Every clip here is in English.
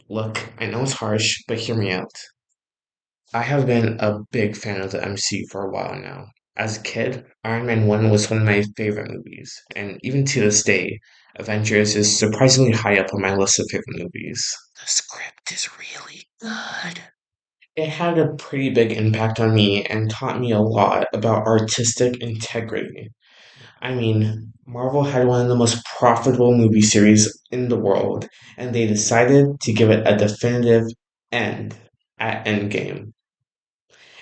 Look, I know it's harsh, but hear me out. I have been a big fan of the MCU for a while now. As a kid, Iron Man 1 was one of my favorite movies, and even to this day, Avengers is surprisingly high up on my list of favorite movies. The script is really good. It had a pretty big impact on me and taught me a lot about artistic integrity. I mean, Marvel had one of the most profitable movie series in the world, and they decided to give it a definitive end at Endgame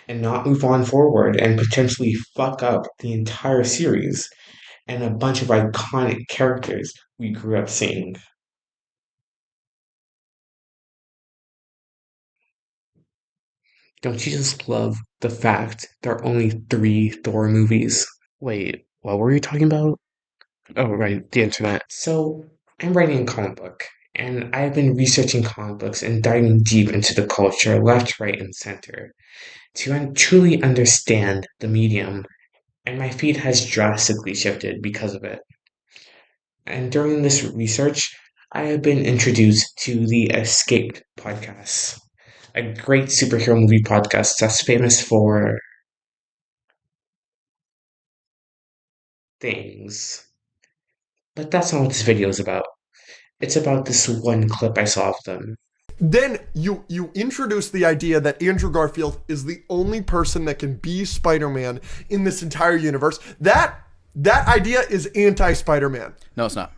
and not move on forward and potentially fuck up the entire series and a bunch of iconic characters we grew up seeing. Don't you just love the fact there are only three Thor movies? Wait, what were you talking about? Oh, right, the internet. So, I'm writing a comic book, and I've been researching comic books and diving deep into the culture, left, right, and center, to truly understand the medium, and my feed has drastically shifted because of it. And during this research, I have been introduced to the Escaped podcast, a great superhero movie podcast that's famous for things. But that's not what this video is about. It's about this one clip I saw of them. Then you introduce the idea that Andrew Garfield is the only person that can be Spider-Man in this entire universe. That idea is anti-Spider-Man. No, it's not.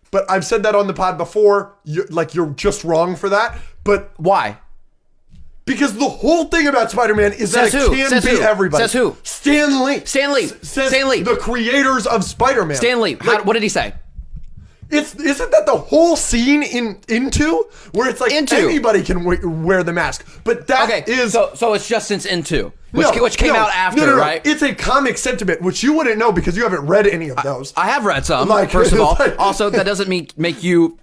But I've said that on the pod before. You're just wrong for that. But Why? because the whole thing about Spider-Man is Says that who? it can Says be who? everybody. Says who? Stan Lee. Stan Lee. Says Stan Lee. the creators of Spider-Man. Stan Lee. What did he say? Isn't that the whole scene in Into where it's like Into. anybody can wear the mask? But that Okay, is so it's just since Into, which, No, which came no, out after, no, right? It's a comic sentiment, which you wouldn't know because you haven't read any of those. I have read some. Like- First of all, like- also that doesn't make you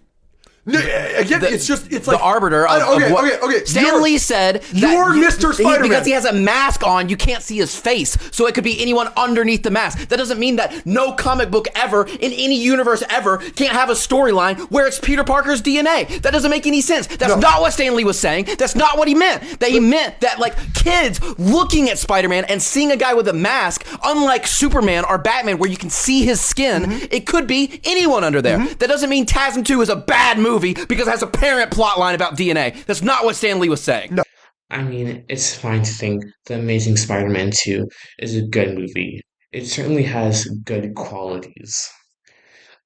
No, again, it's like the arbiter of, okay, of what okay. Stan Lee said. That you're Mr. Spider-Man. Because he has a mask on, you can't see his face, so it could be anyone underneath the mask. That doesn't mean that no comic book ever in any universe ever can't have a storyline where it's Peter Parker's DNA. That doesn't make any sense. That's No. not what Stan Lee was saying. That's not what he meant. That he meant that like kids looking at Spider-Man and seeing a guy with a mask, unlike Superman or Batman, where you can see his skin, it could be anyone under there. That doesn't mean TASM 2 is a bad movie because it has a parent plot line about DNA. That's not what Stan Lee was saying. No. I mean, it's fine to think The Amazing Spider Man 2 is a good movie. It certainly has good qualities.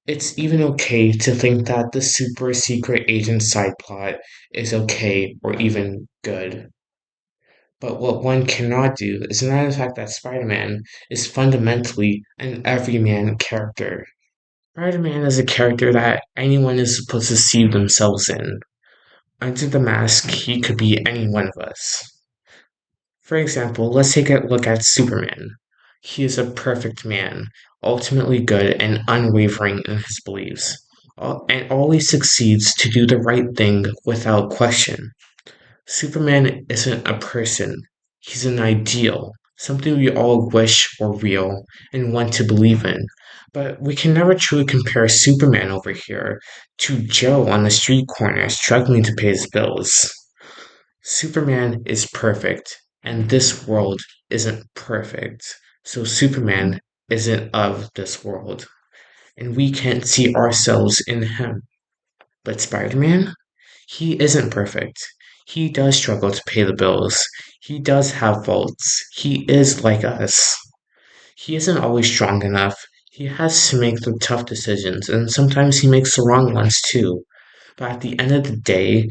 It's even okay to think that the super secret agent side plot is okay or even good. But what one cannot do is deny the fact that Spider Man is fundamentally an everyman character. Spider Man is a character that anyone is supposed to see themselves in. Under the mask, he could be any one of us. For example, let's take a look at Superman. He is a perfect man, ultimately good and unwavering in his beliefs, and always succeeds to do the right thing without question. Superman isn't a person, he's an ideal, something we all wish were real and want to believe in. But we can never truly compare Superman over here to Joe on the street corner struggling to pay his bills. Superman is perfect, and this world isn't perfect. So Superman isn't of this world, and we can't see ourselves in him. But Spider Man? He isn't perfect. He does struggle to pay the bills. He does have faults. He is like us. He isn't always strong enough. He has to make the tough decisions, and sometimes he makes the wrong ones too. But at the end of the day,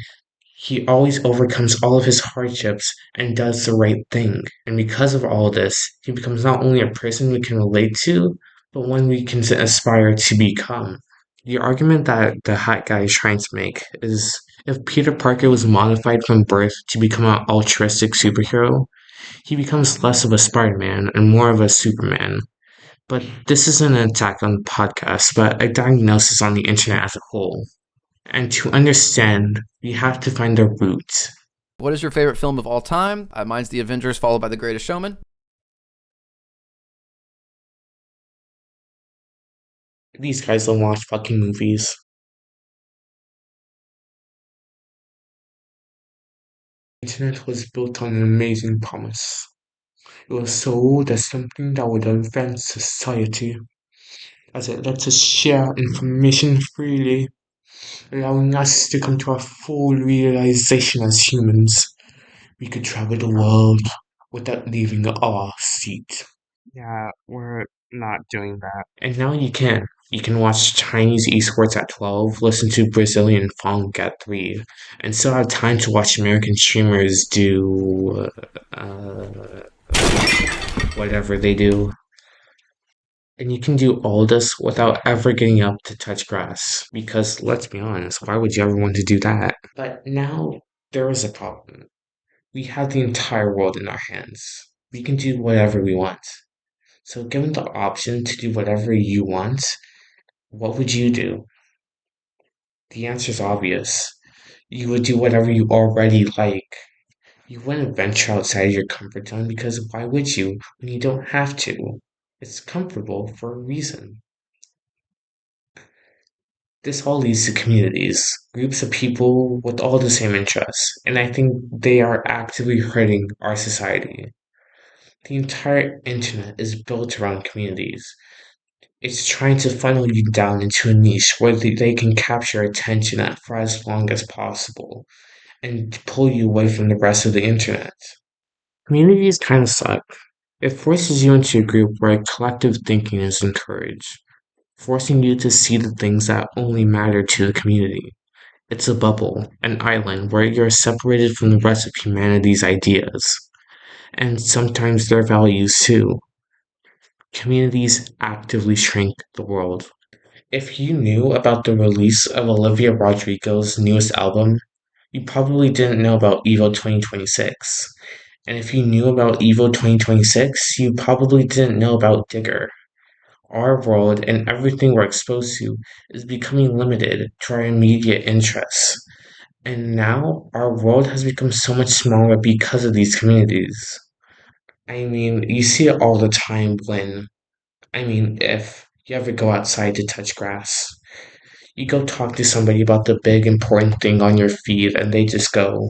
he always overcomes all of his hardships and does the right thing. And because of all this, he becomes not only a person we can relate to, but one we can aspire to become. The argument that the hat guy is trying to make is if Peter Parker was modified from birth to become an altruistic superhero, he becomes less of a Spider Man and more of a Superman. But this isn't an attack on the podcast, but a diagnosis on the internet as a whole. And to understand, we have to find the roots. What is your favorite film of all time? Mine's The Avengers, followed by The Greatest Showman. These guys don't watch fucking movies. The internet was built on an amazing promise. It was sold as something that would advance society, as it lets us share information freely, allowing us to come to our full realization as humans. We could travel the world without leaving our seat. Yeah, we're not doing that. And now you can. You can watch Chinese esports at 12, listen to Brazilian funk at 3, and still have time to watch American streamers do whatever they do. And you can do all this without ever getting up to touch grass. Because let's be honest, why would you ever want to do that? But now there is a problem. We have the entire world in our hands. We can do whatever we want. So, given the option to do whatever you want, what would you do? The answer is obvious. You would do whatever you already like. You wouldn't venture outside your comfort zone because why would you when you don't have to? It's comfortable for a reason. This all leads to communities, groups of people with all the same interests, and I think they are actively hurting our society. The entire internet is built around communities. It's trying to funnel you down into a niche where they can capture attention for as long as possible and pull you away from the rest of the internet. Communities kind of suck. It forces you into a group where collective thinking is encouraged, forcing you to see the things that only matter to the community. It's a bubble, an island where you're separated from the rest of humanity's ideas, and sometimes their values too. Communities actively shrink the world. If you knew about the release of Olivia Rodrigo's newest album, you probably didn't know about EVO 2026. And if you knew about EVO 2026, you probably didn't know about Digger. Our world and everything we're exposed to is becoming limited to our immediate interests. And now our world has become so much smaller because of these communities. I mean, you see it all the time if you ever go outside to touch grass, you go talk to somebody about the big important thing on your feed and they just go,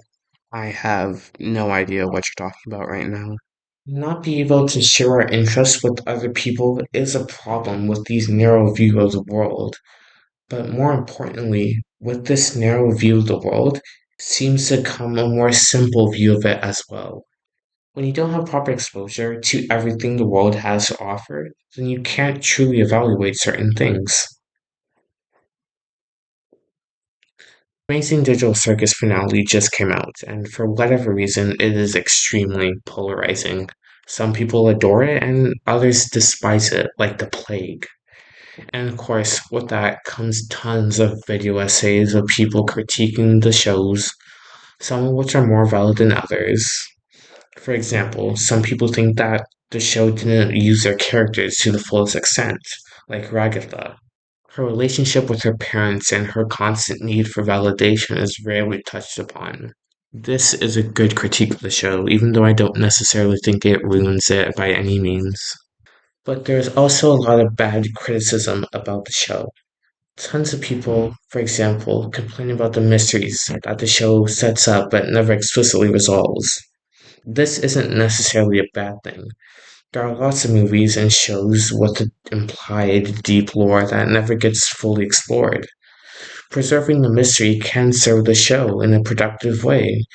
I have no idea what you're talking about right now. not be able to share our interests with other people is a problem with these narrow view of the world. But more importantly, with this narrow view of the world, seems to come a more simple view of it as well. When you don't have proper exposure to everything the world has to offer, then you can't truly evaluate certain things. Amazing Digital Circus finale just came out, and for whatever reason, it is extremely polarizing. Some people adore it, and others despise it like the plague. And of course, with that comes tons of video essays of people critiquing the shows, some of which are more valid than others. For example, some people think that the show didn't use their characters to the fullest extent, like Ragatha. Her relationship with her parents and her constant need for validation is rarely touched upon. This is a good critique of the show, even though I don't necessarily think it ruins it by any means. But there's also a lot of bad criticism about the show. Tons of people, for example, complain about the mysteries that the show sets up but never explicitly resolves. This isn't necessarily a bad thing. There are lots of movies and shows with implied deep lore that never gets fully explored. Preserving the mystery can serve the show in a productive way,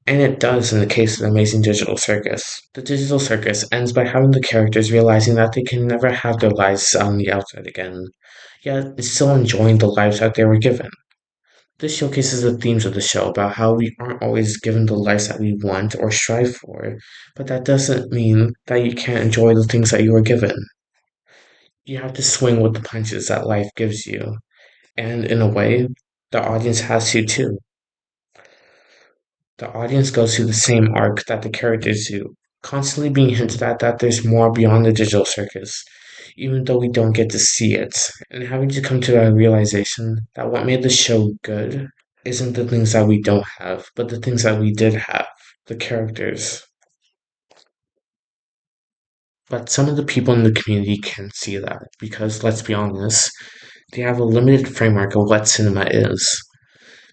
and it does in the case of the Amazing Digital Circus. The Digital Circus ends by having the characters realizing that they can never have their lives on the outside again, yet still enjoying the lives that they were given. This showcases the themes of the show about how we aren't always given the lives that we want or strive for, but that doesn't mean that you can't enjoy the things that you were given. You have to swing with the punches that life gives you, and in a way, the audience has to too. The audience goes through the same arc that the characters do, constantly being hinted at that there's more beyond the digital circus, even though we don't get to see it, and having to come to that realization that what made the show good isn't the things that we don't have, but the things that we did have, the characters. But some of the people in the community can't see that, because let's be honest, they have a limited framework of what cinema is.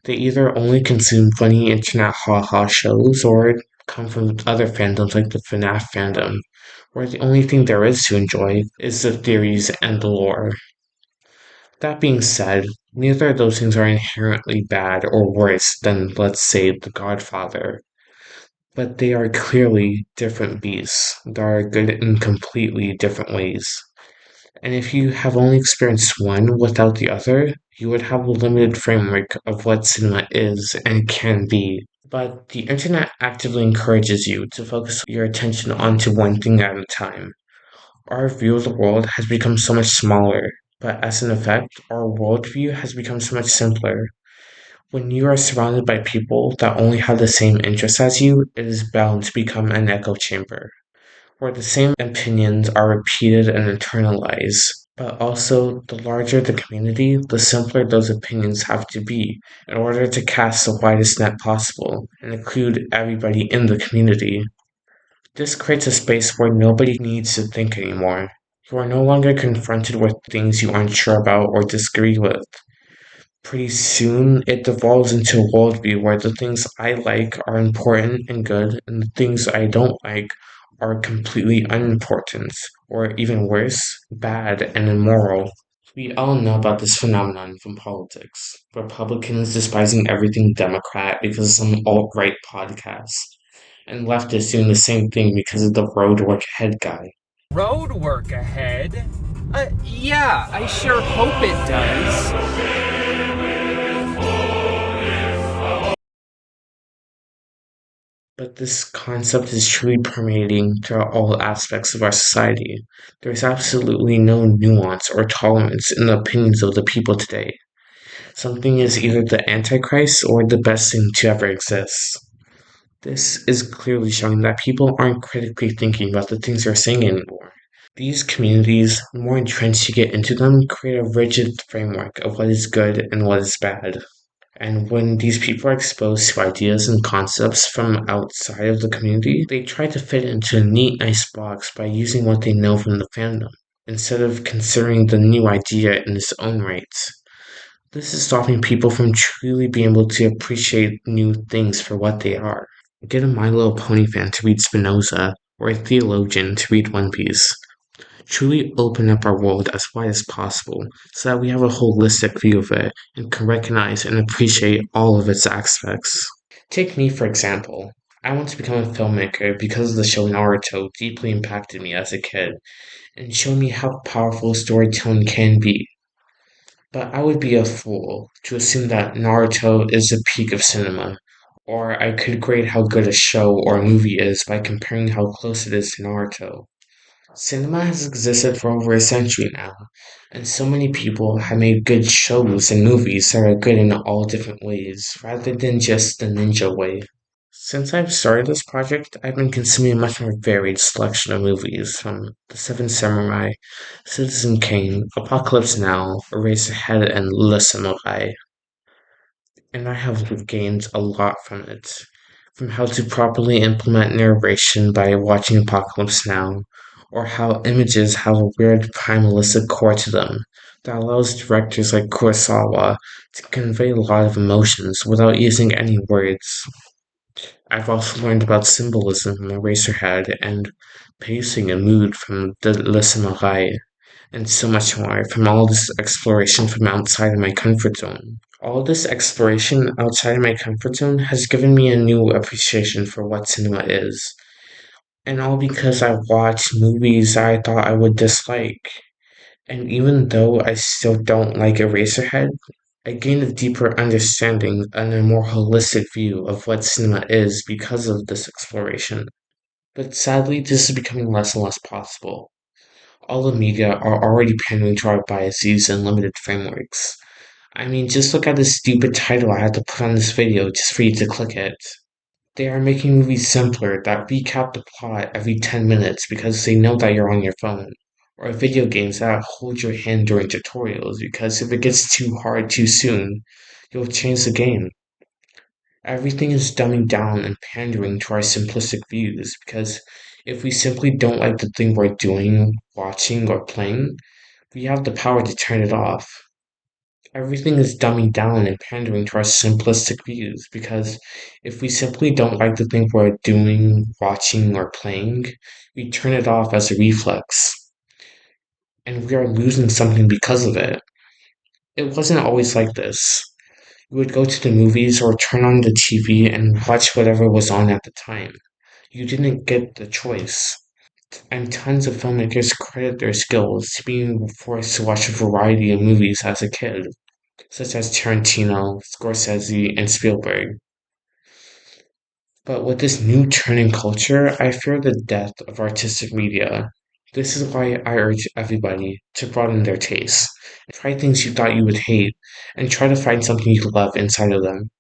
They either only consume funny internet haha shows or come from other fandoms like the FNAF fandom, where the only thing there is to enjoy is the theories and the lore. That being said, neither of those things are inherently bad or worse than, let's say, The Godfather, but they are clearly different beasts that are good in completely different ways. And if you have only experienced one without the other, you would have a limited framework of what cinema is and can be. But the internet actively encourages you to focus your attention onto one thing at a time. Our view of the world has become so much smaller, but as an effect, our worldview has become so much simpler. When you are surrounded by people that only have the same interests as you, it is bound to become an echo chamber, where the same opinions are repeated and internalized. But also, the larger the community, the simpler those opinions have to be in order to cast the widest net possible and include everybody in the community. This creates a space where nobody needs to think anymore. You are no longer confronted with things you aren't sure about or disagree with. Pretty soon, it devolves into a worldview where the things I like are important and good, and the things I don't like are completely unimportant, or even worse, bad and immoral. We all know about this phenomenon from politics. Republicans despising everything Democrat because of some alt-right podcast, and leftists doing the same thing because of the road work ahead guy. Road work ahead? Yeah, I sure hope it does. But this concept is truly permeating throughout all aspects of our society. There is absolutely no nuance or tolerance in the opinions of the people today. Something is either the Antichrist or the best thing to ever exist. This is clearly showing that people aren't critically thinking about the things they're saying anymore. These communities, the more entrenched you get into them, create a rigid framework of what is good and what is bad. And when these people are exposed to ideas and concepts from outside of the community, they try to fit it into a neat, nice box by using what they know from the fandom, instead of considering the new idea in its own right. This is stopping people from truly being able to appreciate new things for what they are. Get a My Little Pony fan to read Spinoza, or a theologian to read One Piece. Truly open up our world as wide as possible so that we have a holistic view of it and can recognize and appreciate all of its aspects. Take me, for example. I want to become a filmmaker because the show Naruto deeply impacted me as a kid and showed me how powerful storytelling can be. But I would be a fool to assume that Naruto is the peak of cinema, or I could grade how good a show or movie is by comparing how close it is to Naruto. Cinema has existed for over a century now, and so many people have made good shows and movies that are good in all different ways, rather than just the ninja way. Since I've started this project, I've been consuming a much more varied selection of movies, from The Seven Samurai, Citizen Kane, Apocalypse Now, Eraserhead, and Le Samurai, and I have gained a lot from it. From how to properly implement narration by watching Apocalypse Now, or how images have a weird primalistic core to them that allows directors like Kurosawa to convey a lot of emotions without using any words. I've also learned about symbolism from Eraserhead and pacing and mood from the Le Samurai, and so much more from all this exploration from outside of my comfort zone. All this exploration outside of my comfort zone has given me a new appreciation for what cinema is, and all because I watched movies I thought I would dislike. And even though I still don't like Eraserhead, I gained a deeper understanding and a more holistic view of what cinema is because of this exploration. But sadly, this is becoming less and less possible. All the media are already pandering to our biases and limited frameworks. I mean, just look at the stupid title I had to put on this video just for you to click it. They are making movies simpler that recap the plot every 10 minutes because they know that you're on your phone. Or video games that hold your hand during tutorials because if it gets too hard too soon, you'll change the game. Everything is dumbing down and pandering to our simplistic views because if we simply don't like the thing we're doing, watching, or playing, we have the power to turn it off. Everything is dumbing down and pandering to our simplistic views because if we simply don't like the thing we're doing, watching, or playing, we turn it off as a reflex, and we are losing something because of it. It wasn't always like this. You would go to the movies or turn on the TV and watch whatever was on at the time. You didn't get the choice. And tons of filmmakers credit their skills to being forced to watch a variety of movies as a kid, such as Tarantino, Scorsese, and Spielberg. But with this new turn in culture, I fear the death of artistic media. This is why I urge everybody to broaden their tastes. Try things you thought you would hate, and try to find something you love inside of them.